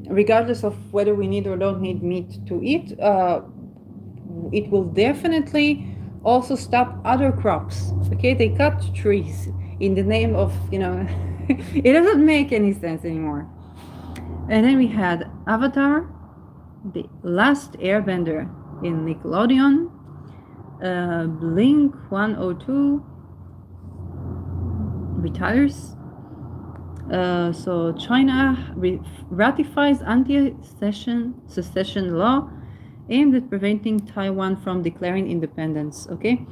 regardless of whether we need or don't need meat to eat, it will definitely also stop other crops. Okay, they cut trees in the name of, it doesn't make any sense anymore. And then we had Avatar, The Last Airbender in Nickelodeon, Blink 102 retires. So China ratifies anti-secession law aimed at preventing Taiwan from declaring independence. Okay,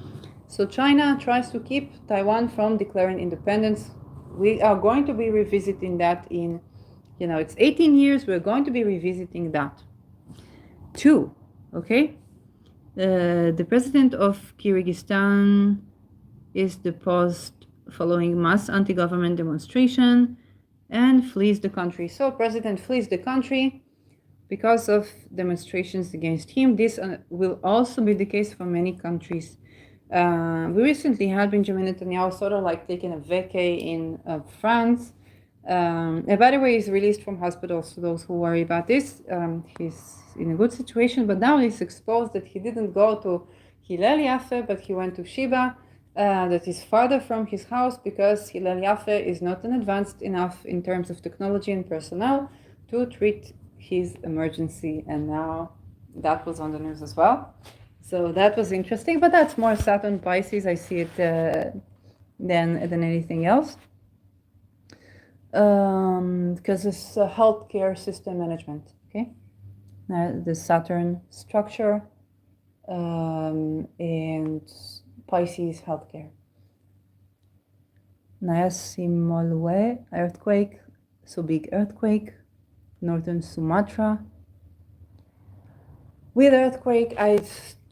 so China tries to keep Taiwan from declaring independence. We are going to be revisiting that in, it's 18 years. We're going to be revisiting that. 2, okay? The president of Kyrgyzstan is deposed following mass anti-government demonstration and flees the country. So president flees the country because of demonstrations against him. This will also be the case for many countries. We recently had Benjamin Netanyahu sort of like taking a vacay in France. And by the way, he's released from hospital, so those who worry about this, he's in a good situation, but now he's exposed that he didn't go to Hillel Yafe, but he went to Shiba, that is farther from his house, because Hillel Yafe is not advanced enough in terms of technology and personnel to treat his emergency, and now that was on the news as well. So that was interesting, but that's more Saturn Pisces. I see it than anything else. Because it's healthcare system management. Okay, the Saturn structure and Pisces healthcare. Nayasimolwe earthquake, so big earthquake, northern Sumatra. With earthquake, I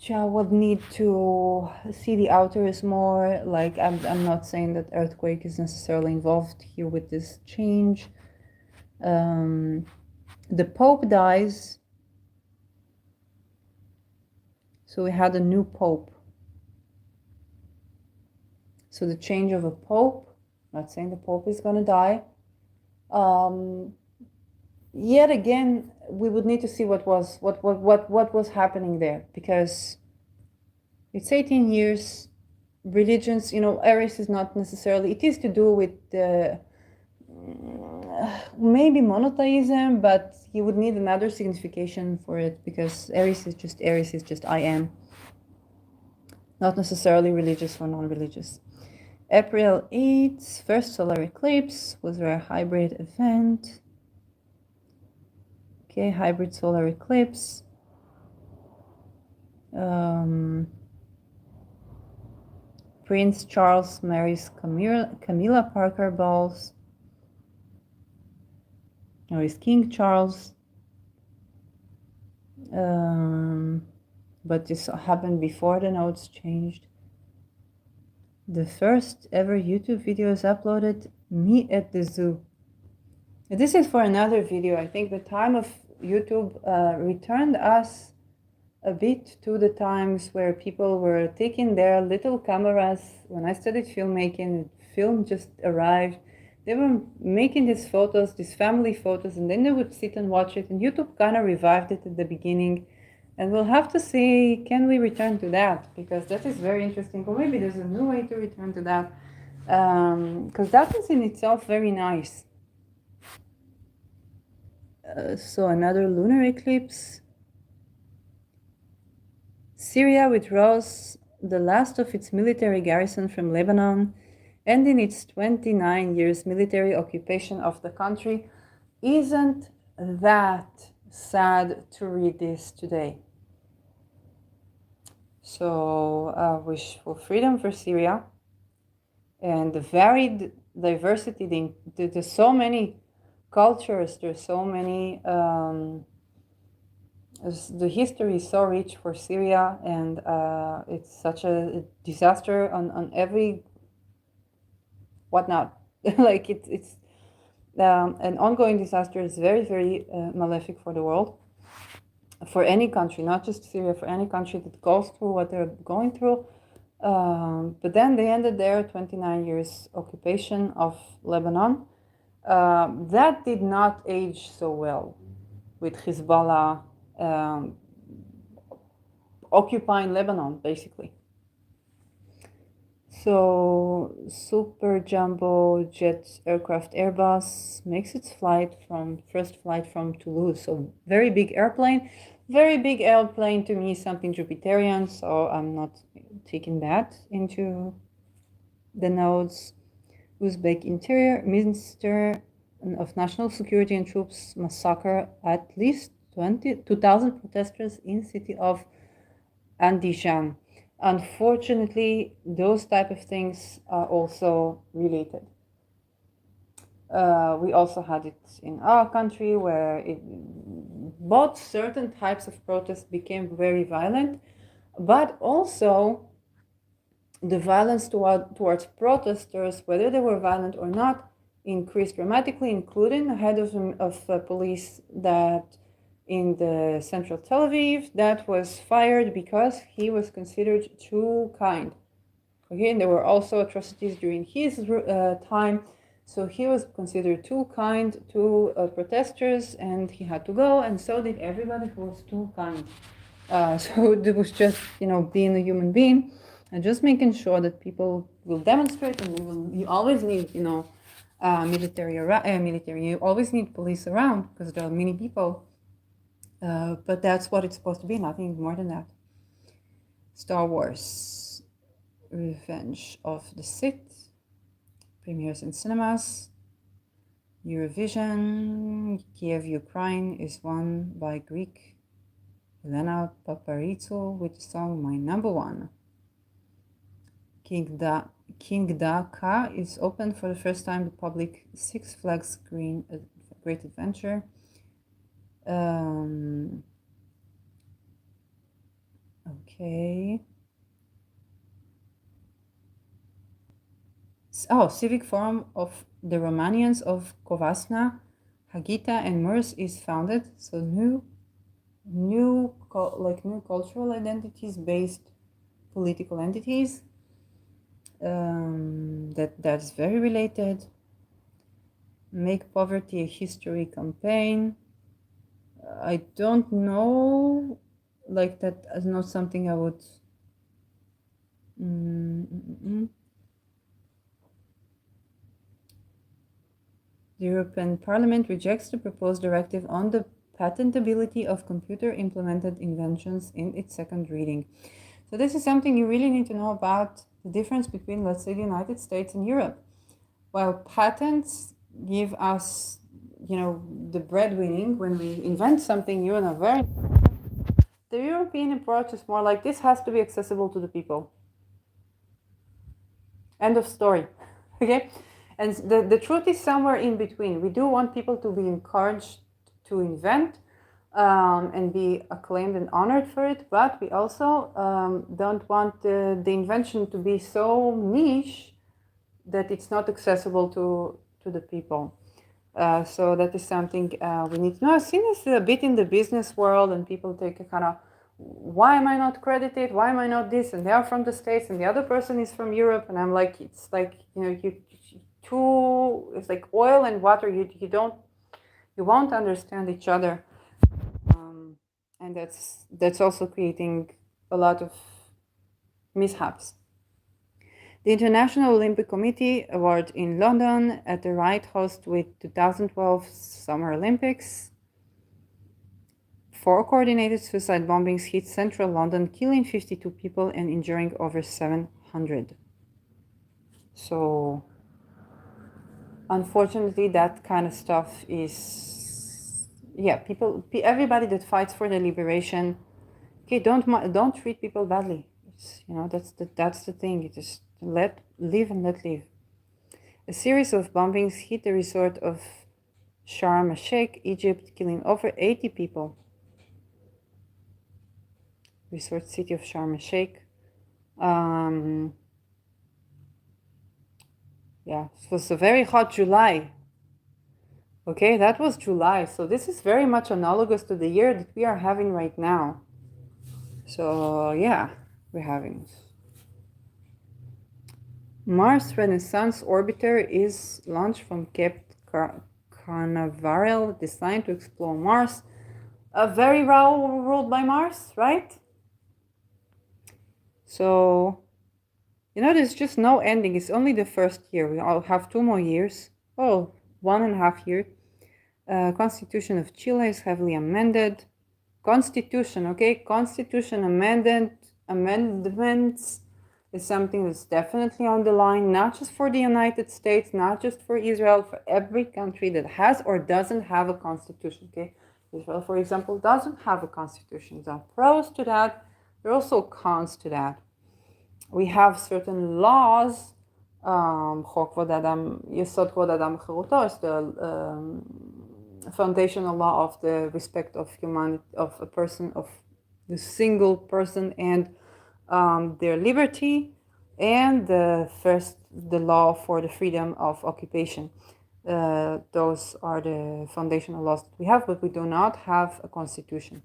would need to see the outers more. Like I'm not saying that earthquake is necessarily involved here with this change. The Pope dies, so we had a new Pope. So the change of a Pope. Not saying the Pope is going to die. Yet again, we would need to see what was happening there, because it's 18 years. Religions, Aries is not necessarily. It is to do with the maybe monotheism, but you would need another signification for it, because Aries is just I am, not necessarily religious or non-religious. April 8th, first solar eclipse, was a hybrid event. Okay, hybrid solar eclipse. Prince Charles marries Camilla Parker Bowles. Or is King Charles. But this happened before the nodes changed. The first ever YouTube video is uploaded, me at the zoo. This is for another video. I think the time of YouTube returned us a bit to the times where people were taking their little cameras. When I studied filmmaking, film just arrived. They were making these photos, these family photos, and then they would sit and watch it. And YouTube kind of revived it at the beginning. And we'll have to see, can we return to that? Because that is very interesting. Or maybe there's a new way to return to that. Because that is in itself very nice. So another lunar eclipse. Syria withdraws the last of its military garrison from Lebanon, ending its 29 years military occupation of the country. Isn't that sad to read this today? So wish for freedom for Syria and the varied diversity. There's so many cultures, there's so many, the history is so rich for Syria, and it's such a disaster on every whatnot. Like it's an ongoing disaster. Is very, very malefic for the world, for any country, not just Syria, for any country that goes through what they're going through. But then they ended their 29 years occupation of Lebanon. That did not age so well, with Hezbollah occupying Lebanon, basically. So Super Jumbo Jet Aircraft Airbus makes its first flight from Toulouse. So very big airplane. Very big airplane to me is something Jupiterian, so I'm not taking that into the nodes. Uzbek Interior Minister of National Security and Troops massacre at least 2,000 protesters in city of Andijan. Unfortunately, those type of things are also related. We also had it in our country, where both certain types of protests became very violent, but also the violence towards protesters, whether they were violent or not, increased dramatically, including a head of police that in the central Tel Aviv that was fired because he was considered too kind. Okay, and there were also atrocities during his time, so he was considered too kind to protesters, and he had to go, and so did everybody who was too kind. So it was just, being a human being and just making sure that people will demonstrate, and you always need, military. You always need police around because there are many people. But that's what it's supposed to be, nothing more than that. Star Wars Revenge of the Sith premieres in cinemas. Eurovision Kiev, Ukraine is won by Greek Elena Paparizou with the song My Number One. King Ka is open for the first time to public. Six Flags Great Adventure. Okay. Oh, Civic Forum of the Romanians of Covasna, Hagita, and Murs is founded. So new cultural identities based political entities. That's very related. Make Poverty a History campaign. I don't know, like that is not something I would. The European Parliament rejects the proposed directive on the patentability of computer-implemented inventions in its second reading. So this is something you really need to know about the difference between, let's say, the United States and Europe. While patents give us, the breadwinning when we invent something new and the European approach is more like this has to be accessible to the people. End of story. Okay? And the truth is somewhere in between. We do want people to be encouraged to invent and be acclaimed and honored for it, but we also don't want the invention to be so niche that it's not accessible to the people. So that is something we need to know. I've seen this a bit in the business world, and people take a kind of, why am I not credited? Why am I not this? And they are from the States, and the other person is from Europe, and I'm like, it's like, it's like oil and water. You won't understand each other, and that's also creating a lot of mishaps. The International Olympic Committee award in London at the right host with 2012 Summer Olympics. 4 coordinated suicide bombings hit central London, killing 52 people and injuring over 700. So, unfortunately, that kind of stuff is, everybody that fights for the liberation, okay, don't treat people badly. That's the thing. You just live and let live. A series of bombings hit the resort of Sharm el-Sheikh, Egypt, killing over 80 people. Resort city of Sharm el-Sheikh. It was a very hot July. Okay, that was July. So this is very much analogous to the year that we are having right now. So we're having Mars Renaissance Orbiter is launched from Cape Canaveral, designed to explore Mars. A very Rahu ruled by Mars, right? So, there's just no ending. It's only the first year. We all have 2 more years. 1.5 years. Constitution of Chile is heavily amended. Constitution, okay? Constitution amendments is something that's definitely on the line, not just for the United States, not just for Israel, for every country that has or doesn't have a constitution, okay? Israel, for example, doesn't have a constitution. There are pros to that. There are also cons to that. We have certain laws. חוק כבוד האדם, יסוד כבוד האדם וחירותו is the foundational law of the respect of humanity, of a person, of the single person and their liberty, and the law for the freedom of occupation. Those are the foundational laws that we have, but we do not have a constitution.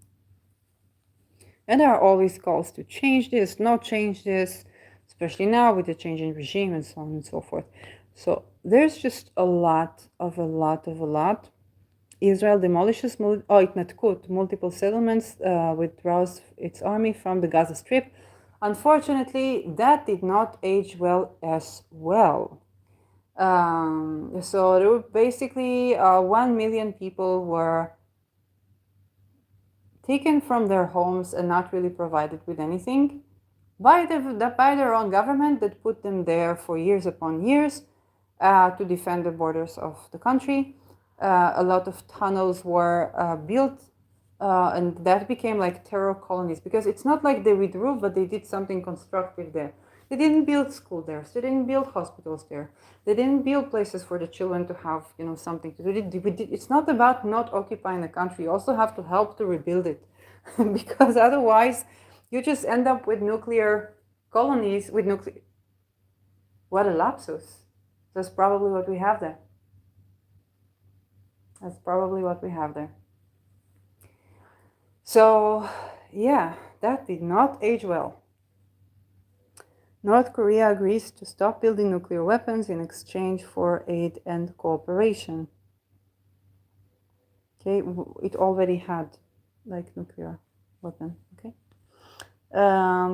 And there are always calls to change this, not change this, especially now with the change in regime and so on and so forth. So there's just a lot. Israel demolishes multiple settlements, withdraws its army from the Gaza Strip. Unfortunately, that did not age well as well. So there were basically 1 million people were taken from their homes and not really provided with anything. by their own government that put them there for years upon years to defend the borders of the country. A lot of tunnels were built, and that became like terror colonies, because it's not like they withdrew, but they did something constructive there. They didn't build school there. They didn't build hospitals there. They didn't build places for the children to have, something to do. It's not about not occupying the country. You also have to help to rebuild it, because otherwise, you just end up with nuclear colonies with nuclear. What a lapsus! That's probably what we have there. That's probably what we have there. So, yeah, that did not age well. North Korea agrees to stop building nuclear weapons in exchange for aid and cooperation. Okay, it already had like nuclear weapon. Okay.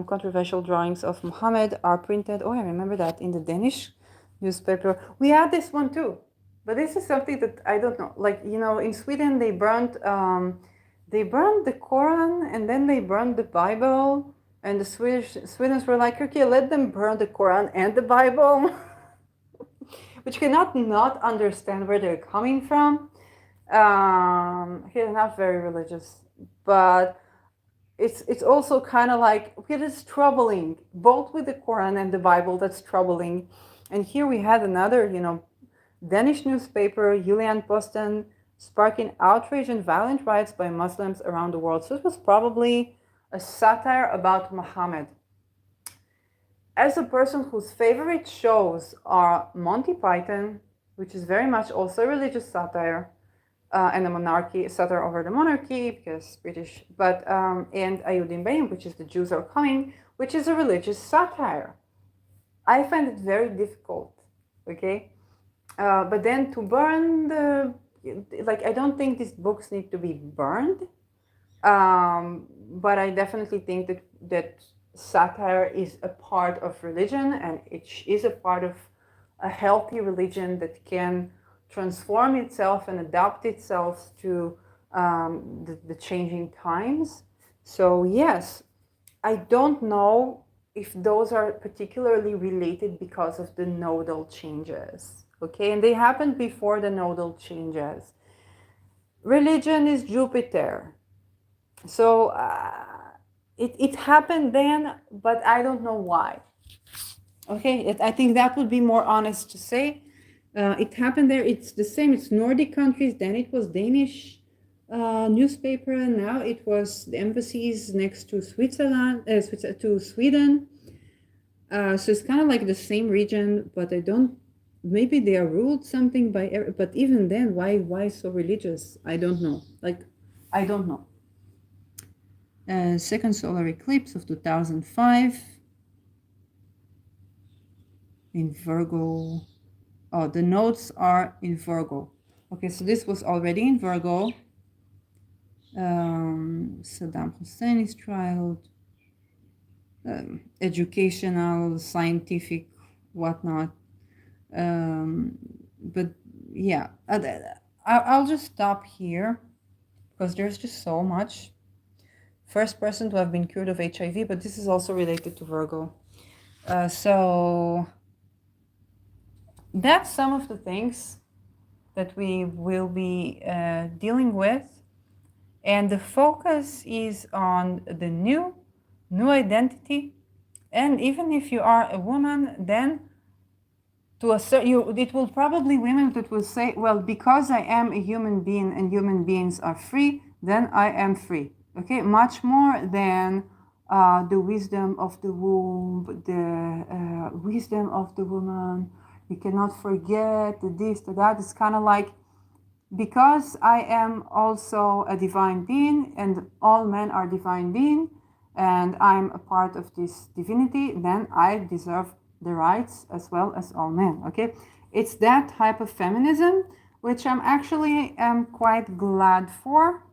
Controversial drawings of Muhammad are printed. Oh, I remember that in the Danish newspaper. We had this one too, but this is something that I don't know. Like, in Sweden they burned the Quran, and then they burned the Bible. And the Swedes were like, okay, let them burn the Quran and the Bible, which cannot not understand where they're coming from. He's not very religious, but it's also kind of like, it is troubling, both with the Quran and the Bible. That's troubling. And here we had another, Danish newspaper, Jyllands-Posten, sparking outrage and violent riots by Muslims around the world. So it was probably a satire about Muhammad. As a person whose favorite shows are Monty Python, which is very much also a religious satire, and a monarchy, satire over the monarchy, because British, but and Ayudim Bayim, which is the Jews are coming, which is a religious satire. I find it very difficult, okay? But then to burn I don't think these books need to be burned. But I definitely think that satire is a part of religion, and it is a part of a healthy religion that can transform itself and adapt itself to the changing times. So yes, I don't know if those are particularly related because of the nodal changes. Okay, and they happened before the nodal changes. Religion is Jupiter. So it happened then, but I don't know why. Okay, I think that would be more honest to say. It happened there. It's the same. It's Nordic countries. Then it was Danish newspaper. Now it was the embassies next to Switzerland, to Sweden. So it's kind of like the same region, but I don't. Maybe they are ruled something by. But even then, why so religious? I don't know. I don't know. Second solar eclipse of 2005 in Virgo. Oh, the nodes are in Virgo. Okay, so this was already in Virgo. Saddam Hussein is trialed. Educational, scientific, whatnot. But yeah, I'll just stop here because there's just so much. First person to have been cured of HIV, but this is also related to Virgo. So that's some of the things that we will be dealing with. And the focus is on the new identity. And even if you are a woman, then it will probably women that will say, well, because I am a human being and human beings are free, then I am free. Okay, much more than the wisdom of the womb, the wisdom of the woman. You cannot forget the this, the that. It's kind of like, because I am also a divine being and all men are divine being and I'm a part of this divinity, then I deserve the rights as well as all men. Okay, it's that type of feminism which I'm actually quite glad for.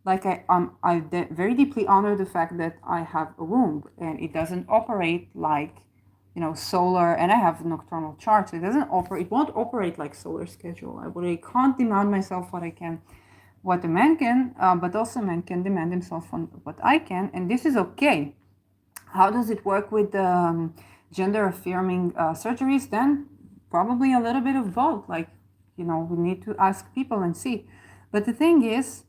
Like I very deeply honor the fact that I have a womb and it doesn't operate like, solar, and I have nocturnal chart, so it won't operate like solar schedule. I can't demand myself what a man can, but also men can demand himself on what I can, and this is okay. How does it work with gender affirming surgeries? Then probably a little bit of both. Like, you know, we need to ask people and see. But the thing is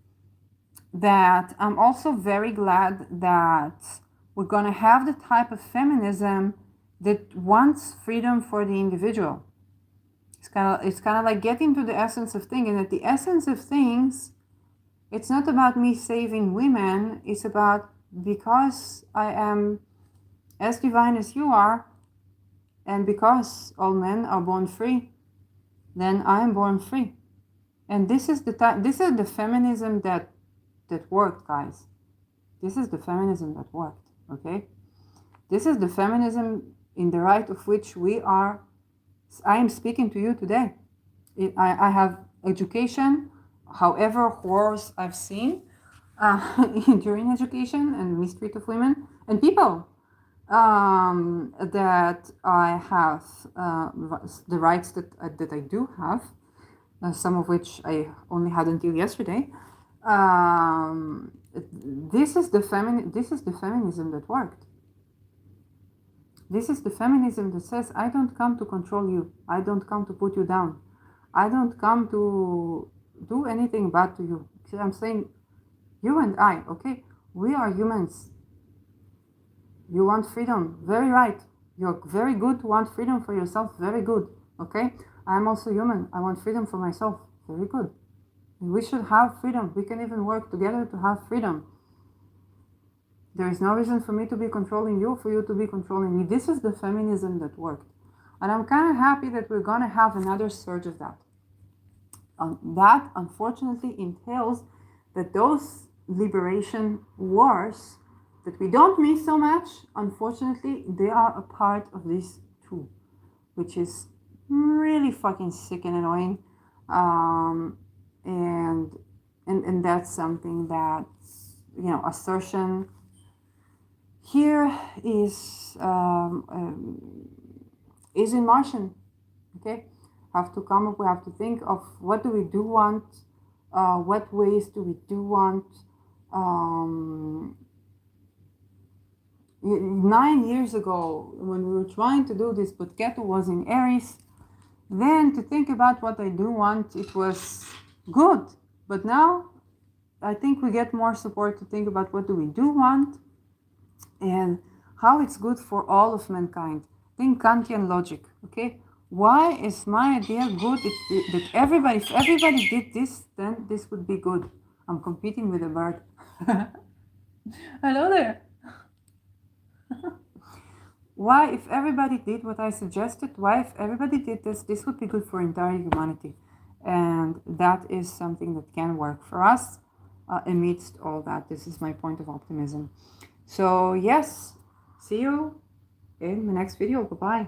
that I'm also very glad that we're going to have the type of feminism that wants freedom for the individual. It's kind of like getting to the essence of things. And at the essence of things, it's not about me saving women. It's about, because I am as divine as you are, and because all men are born free, then I am born free. And this is the feminism that worked, guys. This is the feminism that worked, okay? This is the feminism in the right of which I am speaking to you today. I have education, however horrors I've seen during education and mistreat of women and people, that I have the rights that I do have, some of which I only had until yesterday. This is the feminism that worked. This is the feminism that says, I don't come to control you. I don't come to put you down. I don't come to do anything bad to you. See, I'm saying, you and I, okay? We are humans. You want freedom. Very right. You're very good to want freedom for yourself. Very good. Okay? I'm also human. I want freedom for myself. Very good. We should have freedom. We can even work together to have freedom. There is no reason for me to be controlling you, for you to be controlling me. This is the feminism that worked. And I'm kind of happy that we're going to have another surge of that. That, unfortunately, entails that those liberation wars that we don't miss so much, unfortunately, they are a part of this too, which is really fucking sick and annoying. And that's something that, you know, assertion here is in motion. Okay, have to come up. We have to think of what do we do want, what ways do we do want. 9 years ago, when we were trying to do this, but Ketu was in Aries, then to think about what I do want, it was good. But now, I think we get more support to think about what do we do want and how it's good for all of mankind. Think Kantian logic, okay? Why is my idea good? That if everybody did this, then this would be good. I'm competing with a bird. Hello there. Why, if everybody did what I suggested, why, if everybody did this would be good for entire humanity. And that is something that can work for us amidst all that. This is my point of optimism. So yes, see you in the next video. Bye-bye.